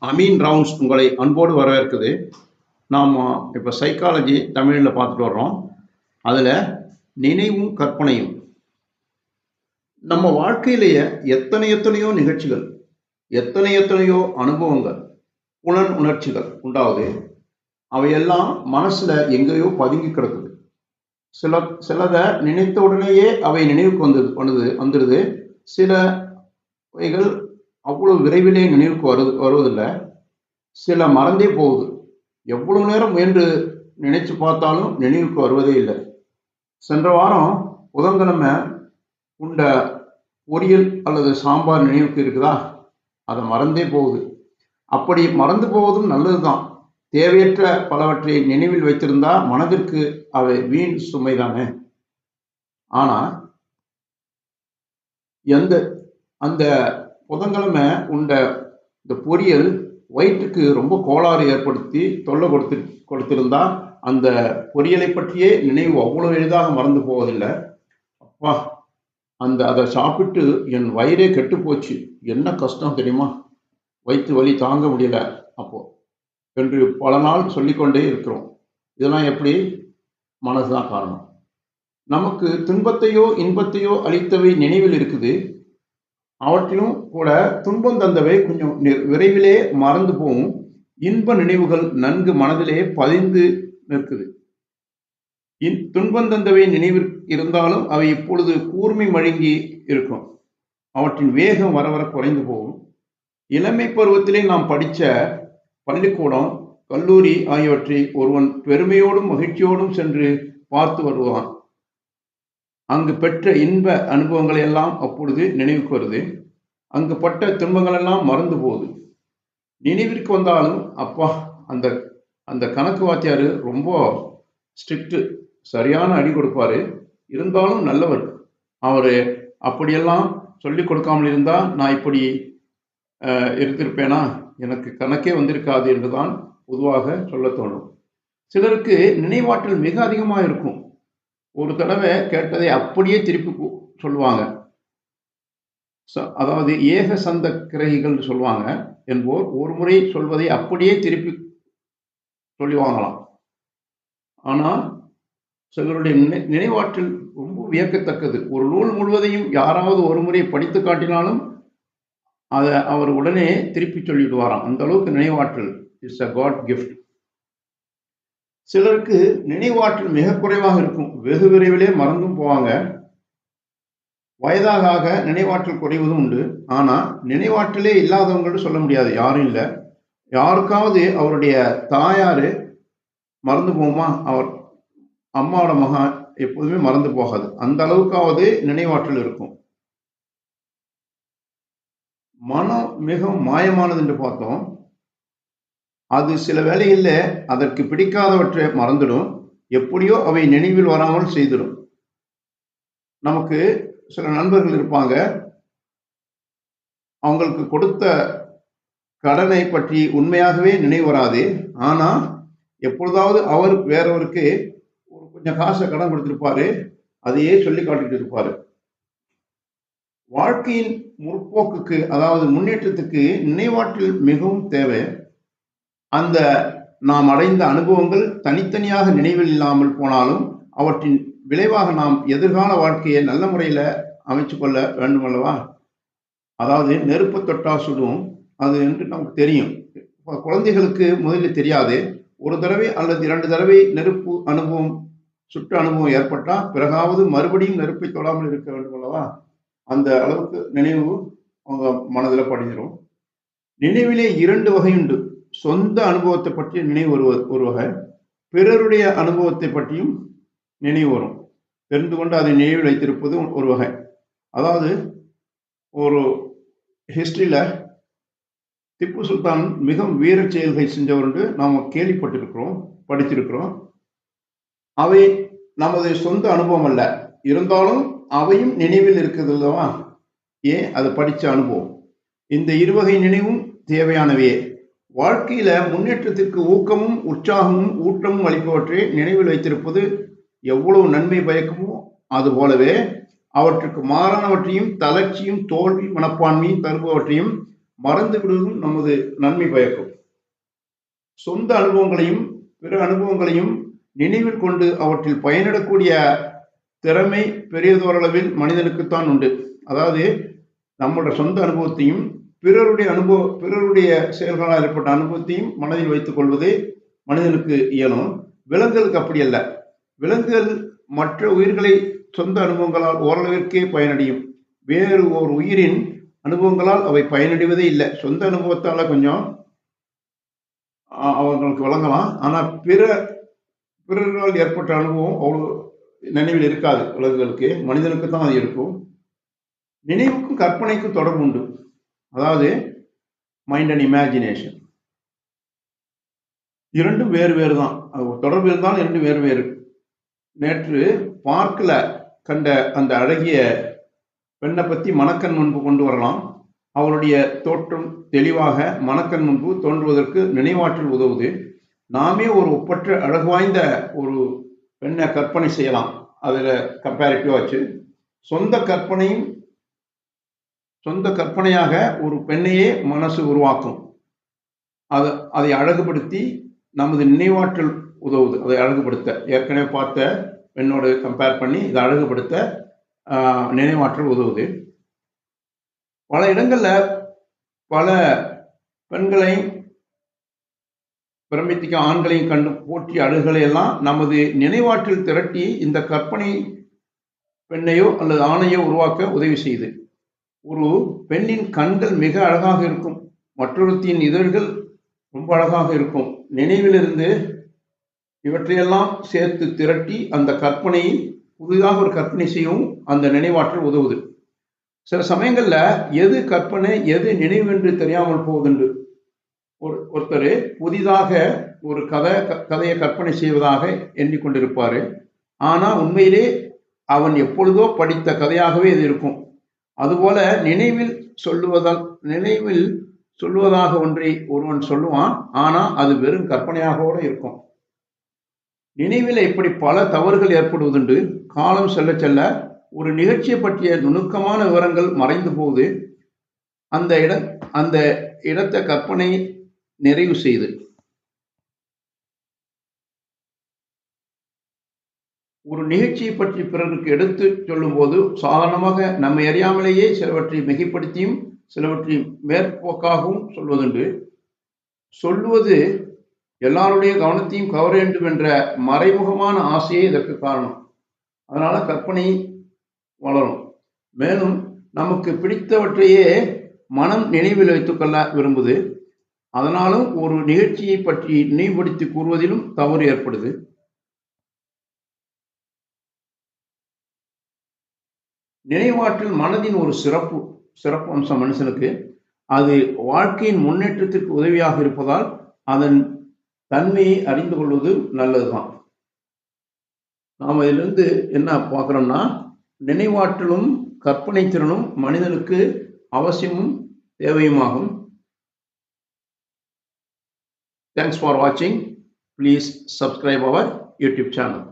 Ameen rounds உங்களை அன்போடு வரவேற்குது. நாம் இப்போ சைக்காலஜி தமிழில் பார்த்துட்டு வர்றோம். அதில் நினைவும் கற்பனையும். நம்ம வாழ்க்கையிலேயே எத்தனையோ நிகழ்ச்சிகள், எத்தனையோ அனுபவங்கள், புலன் உணர்ச்சிகள் உண்டாகுது. அவையெல்லாம் மனசில் எங்கேயோ பதுங்கி கிடக்குது. சிலதை நினைத்த உடனேயே அவை நினைவுக்கு வந்துடுது. சிலவைகள் அவ்வளோ விரைவிலே நினைவுக்கு வருவதில்லை. சில மறந்தே போகுது. எவ்வளவு நேரம் முயன்று நினைச்சு பார்த்தாலும் நினைவுக்கு வருவதே இல்லை. சென்ற வாரம் புதன்கிழமை உண்ட பொரியல் அல்லது சாம்பார் நினைவுக்கு இருக்குதா? அதை மறந்தே போகுது. அப்படி மறந்து போவதும் நல்லதுதான். தேவையற்ற பலவற்றை நினைவில் வைத்திருந்தா மனதிற்கு அவை வீண் சுமைதானே. ஆனா அந்த புதன்கிழமை உண்ட இந்த பொரியல் வயிற்றுக்கு ரொம்ப கோளாறு ஏற்படுத்தி தொல்லை கொடுத்திருந்தா அந்த பொரியலை பற்றியே நினைவு அவ்வளவு எளிதாக மறந்து போவதில்லை. அப்பா, அதை சாப்பிட்டு என் வயிறே கெட்டு போச்சு, என்ன கஷ்டம் தெரியுமா, வயிற்று வலி தாங்க முடியல அப்போ என்று பல நாள் சொல்லிக்கொண்டே இருக்கிறோம். இதெல்லாம் எப்படி? மனசுதான் காரணம். நமக்கு துன்பத்தையோ இன்பத்தையோ அளித்தவை நினைவில் இருக்குது. அவற்றிலும் கூட துன்பம் தந்தவை கொஞ்சம் விரைவிலே மறந்து போகும். இன்ப நினைவுகள் நன்கு மனதிலே பதிந்து நிற்குது. துன்பம் தந்தவை நினைவில் இருந்தாலும் அவை இப்பொழுது கூர்மை மழுங்கி இருக்கும். அவற்றின் வேகம் வர வர குறைந்து போகும். இளமை பருவத்திலே நாம் படித்த பள்ளிக்கூடம், கல்லூரி ஆகியவற்றை ஒருவன் பெருமையோடும் மகிழ்ச்சியோடும் சென்று பார்த்து வருவான். அங்கு பெற்ற இன்ப அனுபவங்களை எல்லாம் அப்பொழுது நினைவுக்கு வருது. அங்கு பட்ட துன்பங்கள் எல்லாம் மறந்து போகுது. நினைவிற்கு வந்தாலும் அப்பா, அந்த கணக்கு வாத்தியார் ரொம்ப ஸ்ட்ரிக்ட், சரியான அடி கொடுப்பாரு, இருந்தாலும் நல்லவர், அவர் அப்படியெல்லாம் சொல்லி கொடுக்காமல் இருந்தா நான் இப்படி இருந்திருப்பேனா, எனக்கு கணக்கே வந்திருக்காது என்றுதான் பொதுவாக சொல்ல தோணும். சிலருக்கு நினைவாற்றல் மிக அதிகமாக இருக்கும். ஒரு தடவை கேட்டதை அப்படியே திருப்பி சொல்லுவாங்க. அதாவது ஏக சந்த கிரகிகள் சொல்லுவாங்க என்போர் ஒரு முறை சொல்வதை அப்படியே திருப்பி சொல்லுவாங்களாம். ஆனால் சிலருடைய நினைவாற்றல் ரொம்ப வியக்கத்தக்கது. ஒரு நூல் முழுவதையும் யாராவது ஒரு முறை படித்து காட்டினாலும் அதை அவர் உடனே திருப்பி சொல்லிடுவாராம். அந்த அளவுக்கு நினைவாற்றல் இஸ் அ காட் கிஃப்ட். சிலருக்கு நினைவாற்றல் மிக குறைவாக இருக்கும். வெகு விரைவிலே மறந்தும் போவாங்க. வயதாக ஆக நினைவாற்றல் குறைவதும் உண்டு. ஆனால் நினைவாற்றலே இல்லாதவங்கள்ட்ட சொல்ல முடியாது, யாரும் இல்லை. யாருக்காவது அவருடைய தாயார் மறந்து போகுமா? அவர் அம்மாவோட மகன் எப்போதுமே மறந்து போகாது. அந்த அளவுக்காவது நினைவாற்றல் இருக்கும். மனம் மிகவும் மாயமானது என்று பார்த்தோம். அது சில வேளைகளில் அதற்கு பிடிக்காதவற்றை மறந்துடும். எப்படியோ அவை நினைவில் வராமல் செய்திடும். நமக்கு சில நண்பர்கள் இருப்பாங்க. அவங்களுக்கு கொடுத்த கடனை பற்றி உண்மையாகவே நினைவு வராது. ஆனால் எப்பொழுதாவது அவர் வேறவருக்கு கொஞ்சம் காசை கடன் கொடுத்திருப்பாரு, அதையே சொல்லி காட்டிட்டு இருப்பாரு. வாழ்க்கையின் முற்போக்குக்கு, அதாவது முன்னேற்றத்துக்கு நினைவாற்றல் மிகவும் தேவை. அந்த நாம் அடைந்த அனுபவங்கள் தனித்தனியாக நினைவில் இல்லாமல் போனாலும் அவற்றின் விளைவாக நாம் எதிர்கால வாழ்க்கையை நல்ல முறையில் அமைச்சு கொள்ள வேண்டும் அல்லவா? அதாவது நெருப்பு தொட்டா சுடும், அது என்று நமக்கு தெரியும். குழந்தைகளுக்கு முதலில் தெரியாது. ஒரு தடவை அல்லது 2 தடவை நெருப்பு அனுபவம், சுற்று அனுபவம் ஏற்பட்டால் பிறகாவது மறுபடியும் நெருப்பை தொடாமல் இருக்க வேண்டும் அல்லவா? அந்த அளவுக்கு நினைவு அவங்க மனதில் படிஞ்சிடும். நினைவிலே 2 வகை உண்டு. சொந்த அனுபவத்தை பற்றிய நினைவு ஒரு வகை, பிறருடைய அனுபவத்தை பற்றியும் நினைவு வரும். தெரிந்து கொண்டு அதை நினைவில் வைத்திருப்பது ஒரு வகை. அதாவது ஒரு ஹிஸ்டரியில் திப்பு சுல்தான் மிகவும் வீர செயல்கள் செஞ்சவர் என்று நாம் கேள்விப்பட்டிருக்கிறோம், படித்திருக்கிறோம். அவை நமது சொந்த அனுபவம் அல்ல, இருந்தாலும் அவையும் நினைவில் இருக்குது அல்லவா? ஏன்? அது படித்த அனுபவம். இந்த 2 வகை நினைவும் தேவையானவையே. வாழ்க்கையில முன்னேற்றத்திற்கு ஊக்கமும் உற்சாகமும் ஊட்டமும் அளிப்பவற்றை நினைவில் வைத்திருப்பது எவ்வளவு நன்மை பயக்குமோ அதுபோலவே அவற்றுக்கு மாறானவற்றையும் தளர்ச்சியும் தோல்வி மனப்பான்மையும் தருபவற்றையும் மறந்து விடுவதும் நமது நன்மை பயக்கும். சொந்த அனுபவங்களையும் பிற அனுபவங்களையும் நினைவில் கொண்டு அவற்றில் பயனிடக்கூடிய திறமை பெரியதோரளவில் மனிதனுக்குத்தான் உண்டு. அதாவது நம்மளோட சொந்த அனுபவத்தையும் பிறருடைய செயல்களால் ஏற்பட்ட அனுபவத்தையும் மனதில் வைத்துக் கொள்வதே மனிதனுக்கு இயலும். விலங்குகளுக்கு அப்படி அல்ல. விலங்குகள் மற்ற உயிர்களை சொந்த அனுபவங்களால் ஓரளவிற்கே பயனடையும். வேறு ஒரு உயிரின் அனுபவங்களால் அவை பயனடைவதே இல்லை. சொந்த அனுபவத்தால கொஞ்சம் அவங்களுக்கு வழங்கலாம். ஆனால் பிறரால் ஏற்பட்ட அனுபவம் அவ்வளவு நினைவில் இருக்காது. விலங்குகளுக்கு, மனிதனுக்கு தான் அது இருக்கும். நினைவுக்கும் கற்பனைக்கும் தொடர்பு உண்டு. அதாவது மைண்ட் அண்ட் இமேஜினேஷன் இரண்டும் வேறு தான். தொடர்பு இருந்தாலும் இரண்டும் வேறு. நேற்று பார்க்கில் கண்ட அந்த அழகிய பெண்ணை பற்றி மனக்கண் முன்பு கொண்டு வரலாம். அவளுடைய தோற்றம் தெளிவாக மனக்கண் முன்பு தோன்றுவதற்கு நினைவாற்றல் உதவுது. நாமே ஒரு ஒப்பற்ற அழகு வாய்ந்த ஒரு பெண்ணை கற்பனை செய்யலாம். அதில் கம்பேரிட்டிவா வச்சு சொந்த கற்பனையாக ஒரு பெண்ணையே மனசு உருவாக்கும். அதை அழகுபடுத்தி நமது நினைவாற்றல் உதவுது. அதை அழகுபடுத்த ஏற்கனவே பார்த்த பெண்ணோடு கம்பேர் பண்ணி இதை அழகுபடுத்த நினைவாற்றல் உதவுது. பல இடங்களில் பல பெண்களை பிரமித்திக்க ஆண்களையும் கண்டு போற்றி அழகுகளை எல்லாம் நமது நினைவாற்றல் திரட்டி இந்த கற்பனை பெண்ணையோ அல்லது ஆணையோ உருவாக்க உதவி செய்யுது. ஒரு பெண்ணின் கண்கள் மிக அழகாக இருக்கும். மற்றொருத்தின் இதழ்கள் ரொம்ப அழகாக இருக்கும். நினைவிலிருந்து இவற்றையெல்லாம் சேர்த்து திரட்டி அந்த கற்பனையை புதிதாக ஒரு கற்பனை செய்யவும் அந்த நினைவாற்றல் உதவுது. சில சமயங்கள்ல எது கற்பனை எது நினைவு என்று தெரியாமல் போவதுண்டு. ஒருத்தர் புதிதாக ஒரு கதையை கற்பனை செய்வதாக எண்ணிக்கொண்டிருப்பாரு. ஆனா உண்மையிலே அவன் எப்பொழுதோ படித்த கதையாகவே இது இருக்கும். அதுபோல நினைவில் சொல்லுவதாக ஒன்றை ஒருவன் சொல்லுவான். ஆனா அது வெறும் கற்பனையாகவோட இருக்கும். நினைவில் இப்படி பல தவறுகள் ஏற்படுவதுண்டு. காலம் செல்ல செல்ல ஒரு நிகழ்ச்சியை பற்றிய நுணுக்கமான விவரங்கள் மறைந்து போகுது. அந்த இடத்தை கற்பனை நிறைவு செய்து ஒரு நிகழ்ச்சியை பற்றி பிறருக்கு எடுத்து சொல்லும் போது சாதாரணமாக நம்மை அறியாமலேயே சிலவற்றை மிகைப்படுத்தியும் சிலவற்றை மேற்போக்காகவும் சொல்வதுண்டு. சொல்லுவது எல்லாருடைய கவனத்தையும் கவர வேண்டும் என்ற மறைமுகமான ஆசையே இதற்கு காரணம். அதனால கற்பனை வளரும். மேலும் நமக்கு பிடித்தவற்றையே மனம் நினைவில் வைத்துக் கொள்ள விரும்புது. அதனாலும் ஒரு நிகழ்ச்சியை பற்றி நினைவுபடுத்தி கூறுவதிலும் தவறு ஏற்படுது. நினைவாற்றல் மனதின் ஒரு சிறப்பு அம்சம் மனுஷனுக்கு. அது வாழ்க்கையின் முன்னேற்றத்திற்கு உதவியாக இருப்பதால் அதன் தன்மையை அறிந்து கொள்வது நல்லதுதான். நாம் இதிலிருந்து என்ன பார்க்கிறோம்னா, நினைவாற்றலும் கற்பனை திறனும் மனிதனுக்கு அவசியமும் தேவையுமாகும். Thanks for watching. Please subscribe our YouTube channel.